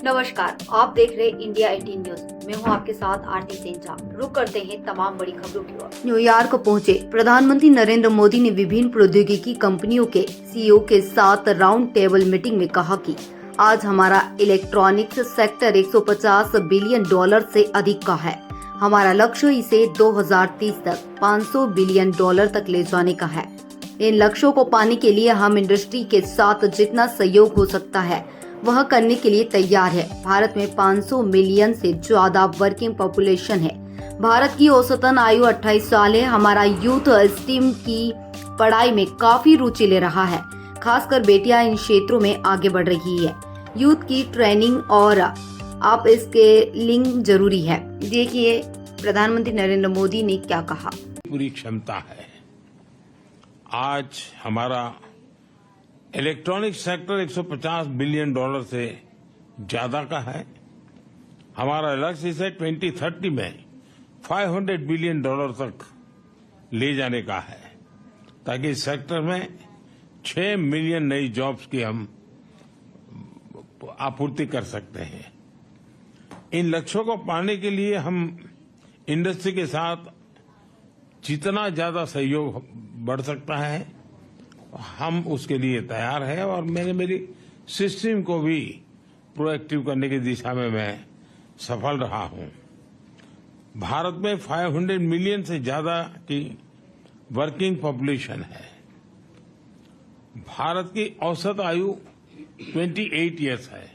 नमस्कार, आप देख रहे इंडिया 18 न्यूज। मैं हूं आपके साथ आरती सेंचा। रुक करते हैं तमाम बड़ी खबरों की ओर। न्यूयॉर्क पहुंचे प्रधानमंत्री नरेंद्र मोदी ने विभिन्न प्रौद्योगिकी कंपनियों के सीईओ के साथ राउंड टेबल मीटिंग में कहा कि आज हमारा इलेक्ट्रॉनिक्स सेक्टर 150 बिलियन डॉलर से अधिक का है। हमारा लक्ष्य इसे 2030 तक 500 बिलियन डॉलर तक ले जाने का है। इन लक्ष्यों को पाने के लिए हम इंडस्ट्री के साथ जितना सहयोग हो सकता है वह करने के लिए तैयार है। भारत में 500 मिलियन से ज्यादा वर्किंग पॉपुलेशन है। भारत की औसतन आयु 28 साल है। हमारा यूथ स्टीम की पढ़ाई में काफी रुचि ले रहा है, खासकर बेटियां इन क्षेत्रों में आगे बढ़ रही है। यूथ की ट्रेनिंग और आप इसके लिंक जरूरी है। देखिए प्रधानमंत्री नरेंद्र मोदी ने क्या कहा। पूरी क्षमता है। आज हमारा इलेक्ट्रॉनिक सेक्टर 150 बिलियन डॉलर से ज्यादा का है। हमारा लक्ष्य इसे 2030 में 500 बिलियन डॉलर तक ले जाने का है, ताकि इस सेक्टर में 6 मिलियन नई जॉब्स की हम आपूर्ति कर सकते हैं। इन लक्ष्यों को पाने के लिए हम इंडस्ट्री के साथ जितना ज्यादा सहयोग बढ़ सकता है हम उसके लिए तैयार हैं, और मैंने मेरी सिस्टम को भी प्रोएक्टिव करने की दिशा में मैं सफल रहा हूं। भारत में 500 मिलियन से ज्यादा की वर्किंग पॉपुलेशन है। भारत की औसत आयु 28 इयर्स है,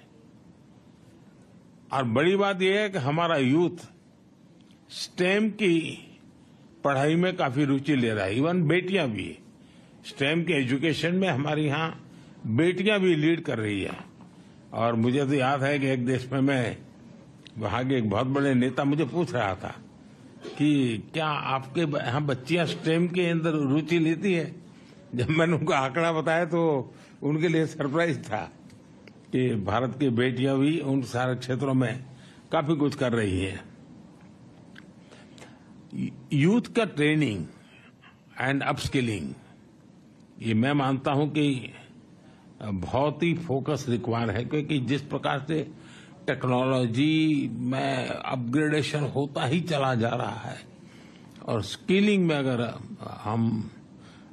और बड़ी बात यह है कि हमारा यूथ स्टेम की पढ़ाई में काफी रुचि ले रहा है। इवन बेटियां भी स्टेम के एजुकेशन में हमारे यहाँ बेटियां भी लीड कर रही है। और मुझे तो याद है कि एक देश में मैं वहां के एक बहुत बड़े नेता मुझे पूछ रहा था कि क्या आपके यहाँ बच्चियां स्टेम के अंदर रुचि लेती है। जब मैंने उनको आंकड़ा बताया तो उनके लिए सरप्राइज था कि भारत की बेटियां भी उन सारे क्षेत्रों में काफी कुछ कर रही है। यूथ का ट्रेनिंग एंड अपस्किलिंग, ये मैं मानता हूं कि बहुत ही फोकस रिक्वायर है, क्योंकि जिस प्रकार से टेक्नोलॉजी में अपग्रेडेशन होता ही चला जा रहा है, और स्किलिंग में अगर हम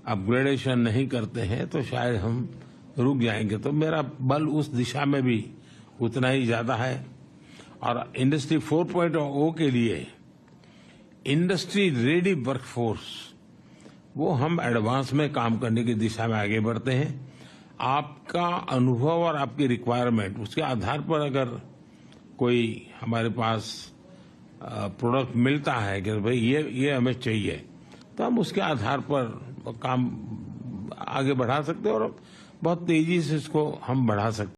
अपग्रेडेशन नहीं करते हैं तो शायद हम रुक जाएंगे। तो मेरा बल उस दिशा में भी उतना ही ज्यादा है। और इंडस्ट्री 4.0 के लिए इंडस्ट्री रेडी वर्कफोर्स, वो हम एडवांस में काम करने की दिशा में आगे बढ़ते हैं। आपका अनुभव और आपकी रिक्वायरमेंट, उसके आधार पर अगर कोई हमारे पास प्रोडक्ट मिलता है कि भाई ये हमें चाहिए, तो हम उसके आधार पर काम आगे बढ़ा सकते हैं और बहुत तेजी से इसको हम बढ़ा सकते हैं।